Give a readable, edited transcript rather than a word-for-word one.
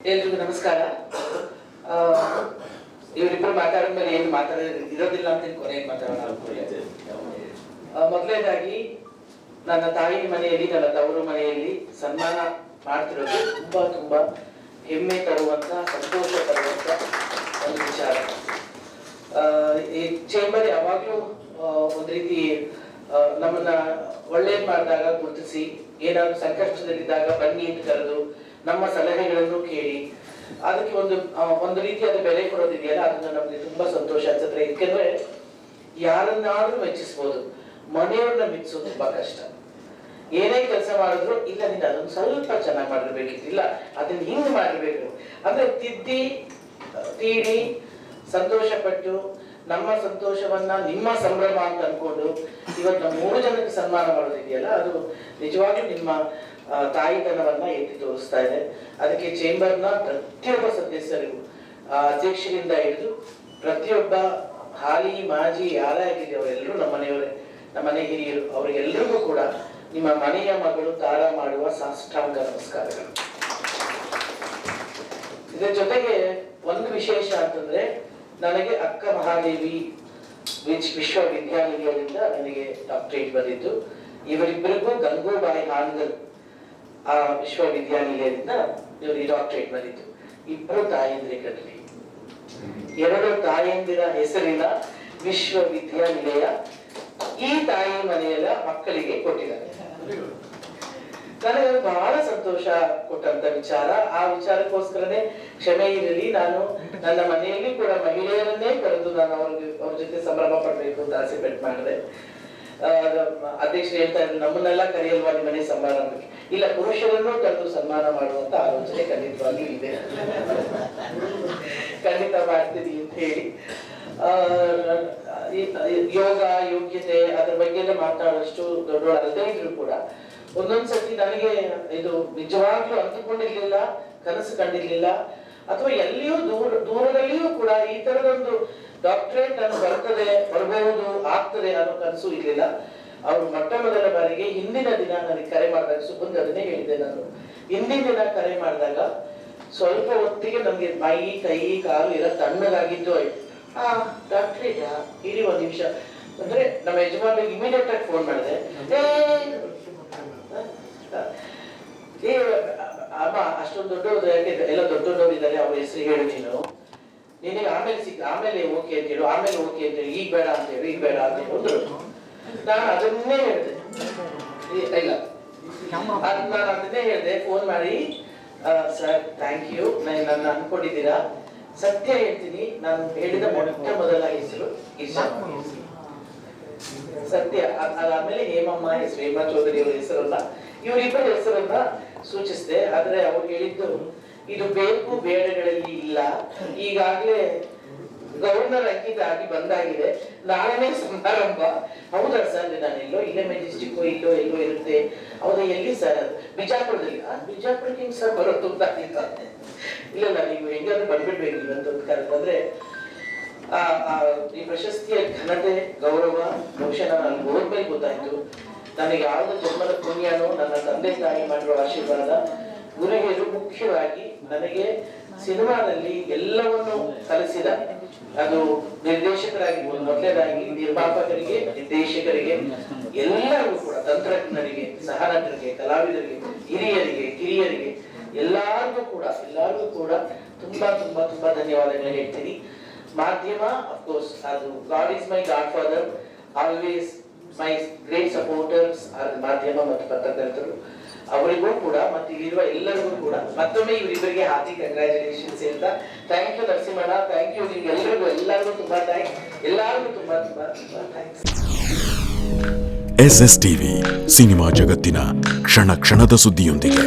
ಎಲ್ರಿಗೂ ನಮಸ್ಕಾರ. ಇವರಿಬ್ಬರು ಮಾತಾಡಿದ ಮೇಲೆ ಏನು ಇರೋದಿಲ್ಲ ಅಂತ ಕೊನೆಗೆ ಮಾತಾಡೋಣ ಅನ್ಕೊಳ್ಳಿ. ಮೊದಲನೇದಾಗಿ ನನ್ನ ತಾಯಿ ಮನೆಯಲ್ಲಿ, ನನ್ನ ತವರು ಮನೆಯಲ್ಲಿ ಸನ್ಮಾನ ಮಾಡ್ತಿರೋದು ತುಂಬಾ ತುಂಬಾ ಹೆಮ್ಮೆ ತರುವಂತ, ಸಂತೋಷ ತರುವಂತ ಒಂದು ವಿಚಾರ. ಈ ಚೇಂಬರ್ ಯಾವಾಗ್ಲೂ ಒಂದ್ ರೀತಿ ನಮ್ಮನ್ನ ಒಳ್ಳೇದ್ ಮಾಡಿದಾಗ ಗುರುತಿಸಿ, ಏನಾದ್ರು ಸಂಕಷ್ಟದಲ್ಲಿದ್ದಾಗ ಬನ್ನಿ ಅಂತ ಕರೆದು ನಮ್ಮ ಸಲಹೆಗಳನ್ನು ಕೇಳಿ ಅದಕ್ಕೆ ಒಂದು ರೀತಿಯಾದ ಬೆಲೆ ಕೊಡೋದಿದೆಯಲ್ಲ, ಅದನ್ನ ನಮ್ಗೆ ತುಂಬಾ ಸಂತೋಷ ಅನ್ಸುತ್ತೆ. ಯಾಕೆಂದ್ರೆ ಯಾರನ್ನಾದ್ರೂ ಮೆಚ್ಚಿಸ್ಬೋದು, ಮನೆಯವ್ರನ್ನ ಮೆಚ್ಚಿಸೋದು ತುಂಬಾ ಕಷ್ಟ. ಏನೇ ಕೆಲಸ ಮಾಡಿದ್ರು ಇಲ್ಲ ನೀನು ಅದನ್ನ ಸ್ವಲ್ಪ ಚೆನ್ನಾಗಿ ಮಾಡಿರ್ಬೇಕಿತ್ತು, ಇಲ್ಲ ಅದನ್ನ ಹಿಂಗ್ ಮಾಡಿರ್ಬೇಕು ಅಂದ್ರೆ ತೀಡಿ ಸಂತೋಷ ಪಟ್ಟು ನಮ್ಮ ಸಂತೋಷವನ್ನ ನಿಮ್ಮ ಸಂಭ್ರಮ ಅಂತ ಅನ್ಕೊಂಡು ಇವತ್ತು ನಮ್ಮ 3 ಜನಕ್ಕೆ ಸನ್ಮಾನ ಮಾಡೋದಿದೆಯಲ್ಲ, ಅದು ನಿಜವಾಗ್ಲೂ ನಿಮ್ಮ ತಾಯಿತನವನ್ನ ಎತ್ತಿ ತೋರಿಸ್ತಾ ಇದೆ. ಅದಕ್ಕೆ ಚೇಂಬರ್ನ ಪ್ರತಿಯೊಬ್ಬ ಸದಸ್ಯರಿಗೂ, ಅಧ್ಯಕ್ಷರಿಂದ ಹಿಡಿದು ಪ್ರತಿಯೊಬ್ಬ ಹಾಲಿ ಮಾಜಿ ಯಾರಾಗಿದೆ ಅವರೆಲ್ಲರೂ ನಮ್ಮ ಮನೆಯವರೇ, ನಮ್ಮ ಮನೆ ಹಿರಿಯರು, ಅವರಿಗೆಲ್ಲರಿಗೂ ಕೂಡ ನಿಮ್ಮ ಮನೆಯ ಮಗಳು ತಾರಾ ಮಾಡುವ ಸಾಷ್ಟಾಂಗ ನಮಸ್ಕಾರಗಳು. ಇದರ ಜೊತೆಗೆ ಒಂದು ವಿಶೇಷ ಅಂತಂದ್ರೆ, ನನಗೆ ಅಕ್ಕ ಮಹಾದೇವಿ ವಿಶ್ವವಿದ್ಯಾನಿಲಯದಿಂದ ನನಗೆ ಡಾಕ್ಟರೇಟ್ ಬಂದಿದ್ದು. ಇವರಿಬ್ಬರಿಗೂ ಗಂಗೂಬಾಯಿ ಹಾನಗಲ್ ಆ ವಿಶ್ವವಿದ್ಯಾನಿಲಯದಿಂದ ಇವರಿಗೆ ಡಾಕ್ಟರೇಟ್ ಬಂದಿತ್ತು. ಇಬ್ಬರು ತಾಯಂದಿರಿಗರಲ್ಲಿ 2 ತಾಯಂದಿರ ಹೆಸರಿನ ವಿಶ್ವವಿದ್ಯಾನಿಲಯ ಈ ತಾಯಿ ಮನೆಯ ಮಕ್ಕಳಿಗೆ ಕೊಟ್ಟಿದ್ದಾರೆ. ನನಗೆ ಅದು ಬಹಳ ಸಂತೋಷ ಕೊಟ್ಟಂತ ವಿಚಾರ. ಆ ವಿಚಾರಕ್ಕೋಸ್ಕರನೇ ಕ್ಷಮೆ ಇರಲಿ, ನಾನು ನನ್ನ ಮನೆಯಲ್ಲಿ ಕೂಡ ಮಹಿಳೆಯರನ್ನೇ ಕರೆದು ನಾನು ಅವ್ರ ಜೊತೆ ಸಂಭ್ರಮ ಪಡ್ಬೇಕು ಅಂತ ಆಸೆ ಪಟ್ಟು ಮಾಡಿದೆ. ಅಧ್ಯಕ್ಷರು ಹೇಳ್ತಾ ಇದ್ರು, ನಮ್ಮನ್ನೆಲ್ಲ ಕರೆಯಲ್ವಾ ನಿಮ್ಮ ಮನೆ ಸಮಾರಂಭಕ್ಕೆ? ಇಲ್ಲ, ಪುರುಷರನ್ನು ಕರೆದು ಸನ್ಮಾನ ಮಾಡುವಂತ ಆಲೋಚನೆ ಖಂಡಿತವಾಗಿ ಇದೆ, ಖಂಡಿತ ಮಾಡ್ತೀನಿ ಅಂತ ಹೇಳಿ ಯೋಗ ಯೋಗ್ಯತೆ ಅದ್ರ ಬಗ್ಗೆ ಎಲ್ಲ ಮಾತಾಡೋಷ್ಟು ದೊಡ್ಡವಳಲ್ಲದೆ ಇದ್ರು ಕೂಡ ಒಂದೊಂದ್ಸತಿ ನನಗೆ ಇದು ನಿಜವಾಗ್ಲೂ ಅಂದುಕೊಂಡಿರ್ಲಿಲ್ಲ, ಕನಸು ಕಂಡಿರ್ಲಿಲ್ಲ, ಅಥವಾ ಎಲ್ಲಿಯೂ ದೂರದಲ್ಲಿಯೂ ಕೂಡ ಈ ತರದೊಂದು ಡಾಕ್ಟರೇಟ್ ನಾನು ಬರಬಹುದು ಆಗ್ತದೆ ಅನ್ನೋ ಕನಸು ಇರ್ಲಿಲ್ಲ. ಅವ್ರು ಮೊಟ್ಟ ಮೊದಲ ಬಾರಿಗೆ ಹಿಂದಿನ ದಿನ ನನಗೆ ಕರೆ ಮಾಡಿದಾಗ, ಸುಬ್ಬಂಗ್ ಅದನ್ನೇ ಹೇಳಿದೆ ನಾನು, ಹಿಂದಿನ ದಿನ ಕರೆ ಮಾಡಿದಾಗ ಸ್ವಲ್ಪ ಹೊತ್ತಿಗೆ ನಮ್ಗೆ ಮೈ ಕೈ ಕಾಲು ಎಲ್ಲ ತಣ್ಣಗಾಗಿದ್ದು ಆಯ್ತು. ಡಾಕ್ಟರೇಟ್ ಇರಿ 1 ನಿಮಿಷ ಅಂದ್ರೆ ನಮ್ಮ ಯಜಮಾನಿಗೆ ಇಮಿಡಿಯೇಟ್ ಆಗಿ ಫೋನ್ ಮಾಡಿದೆ. ಅಮ್ಮ ಅಷ್ಟೊಂದು ದೊಡ್ಡವ್ರು, ಯಾಕೆ ಎಲ್ಲ ದೊಡ್ಡವ್ರು ಇದ್ದಾರೆ, ಅವ್ರ ಹೆಸರು ಹೇಳು ನೀನು, ನಿನಗೆ ಆಮೇಲೆ ಓಕೆ ಅಂತ ಹೇಳು, ಆಮೇಲೆ ಓಕೆ ಅಂತ ಹೇಳಿ, ಈಗ ಬೇಡ ಅಂತ ಹೇಳಿ, ಈಗ ಬೇಡ ಅಂತ ಹೇಳಿದ್ರು. ನಾನು ಅದನ್ನೇ ಹೇಳಿದೆ, ಇಲ್ಲ ನಾನು ಅದನ್ನೇ ಹೇಳಿದೆ ಫೋನ್ ಮಾಡಿ, ಸರ್ ಥ್ಯಾಂಕ್ ಯು, ನನ್ನ ಅನ್ಕೊಂಡಿದ್ದೀರಾ, ಸತ್ಯ ಹೇಳ್ತೀನಿ, ನಾನು ಹೇಳಿದ ಮೊಟ್ಟ ಮೊದಲ ಹೆಸರು ಈಶಾ ಸತ್ಯ. ಅದಾದ್ಮೇಲೆ ಹೇಮಮ್ಮ ಹೆಸರು, ಹೇಮಾ ಚೌಧರಿ ಅವರ ಹೆಸರನ್ನ, ಇವರಿಬ್ಬರ ಹೆಸರನ್ನ ಸೂಚಿಸಿದೆ. ಆದ್ರೆ ಅವ್ರು ಹೇಳಿದ್ದು ಇದು ಬೇಕು ಬೇಡಗಳಲ್ಲಿ ಇಲ್ಲ, ಈಗಾಗ್ಲೇ ಗವರ್ನರ್ ಅಂಕಿತ ಆಗಿ ಬಂದಾಗಿದೆ, ನಾಳೆನೇ ಸಮಾರಂಭ. ಹೌದಾ ಸರ್? ನಾನು ಇಲ್ಲೇ ಮೆಜೆಸ್ಟಿಕ್ ಎಲ್ಲೋ ಇರುತ್ತೆ. ಹೌದಾ, ಎಲ್ಲಿ ಸರ್? ಬಿಜಾಪುರದಲ್ಲಿ. ಬಿಜಾಪುರಕ್ಕೆ ಹಿಂಗ್ ಸರ್ ಬರೋದು ಅಂತ ಇಲ್ಲ, ನೀವು ಹೆಂಗಾದ್ರೂ ಬಂದ್ಬಿಡ್ಬೇಕು ಇವತ್ತೊಂದು ಕಾಲಕ್ಕೆ. ಅಂದ್ರೆ ಈ ಪ್ರಶಸ್ತಿಯ ಘನತೆ ಗೌರವ ಬಹುಶಃ ನಾನು ಹೋದ್ಮೇಲೆ ಗೊತ್ತಾಯ್ತು. ನನಗೆ ಯಾವ್ದು ಜನ್ಮದ ಪುಣ್ಯನೋ, ನನ್ನ ತಂದೆ ತಾಯಿ ಮಾಡಿರೋ ಆಶೀರ್ವಾದ, ಗುರುಗಳು ಮುಖ್ಯವಾಗಿ ನನಗೆ ಸಿನಿಮಾದಲ್ಲಿ ಎಲ್ಲವನ್ನು ಕಲಿಸಿದ, ಅದು ನಿರ್ದೇಶಕರಾಗಿರ್ಬೋದು, ಮೊದಲನೇದಾಗಿ ನಿರ್ಮಾಪಕರಿಗೆ, ನಿರ್ದೇಶಕರಿಗೆ, ಎಲ್ಲರಿಗೂ ಕೂಡ, ತಂತ್ರಜ್ಞರಿಗೆ, ಸಹನಟರಿಗೆ, ಕಲಾವಿದರಿಗೆ, ಹಿರಿಯರಿಗೆ, ಕಿರಿಯರಿಗೆ, ಎಲ್ಲಾರ್ಗೂ ಕೂಡ ತುಂಬಾ ತುಂಬಾ ತುಂಬಾ ಧನ್ಯವಾದಗಳು ಹೇಳ್ತೀನಿ. ಮಾಧ್ಯಮ, ಅಫ್ಕೋರ್ಸ್, ಅದು god is my godfather, always my great supporters are ಮಾಧ್ಯಮ ಮತ್ತು ಪತ್ರಕರ್ತರು, ಅವರಿಗೂ ಕೂಡ ಮತ್ತು ಇಲ್ಲಿರುವ ಎಲ್ಲರಿಗೂ ಕೂಡ ಮತ್ತೊಮ್ಮೆ ಇವರಿಬ್ಬರಿಗೆ ಹಾರ್ದಿಕ ಕಂಗ್ರಾಚುಲೇಷನ್ಸ್ ಹೇಳ್ತಾ, ಥ್ಯಾಂಕ್ ಯು ನರಸಿಂಹಣ್ಣ, ಥ್ಯಾಂಕ್ ಯು ನಿಮ್ಗೆ ಎಲ್ಲರಿಗೂ ತುಂಬಾ ಥ್ಯಾಂಕ್ಸ್, ಎಲ್ಲರಿಗೂ ತುಂಬಾ ಥ್ಯಾಂಕ್ಸ್. SS ಟಿವಿ, ಸಿನಿಮಾ ಜಗತ್ತಿನ ಕ್ಷಣ ಕ್ಷಣದ ಸುದ್ದಿಯೊಂದಿಗೆ.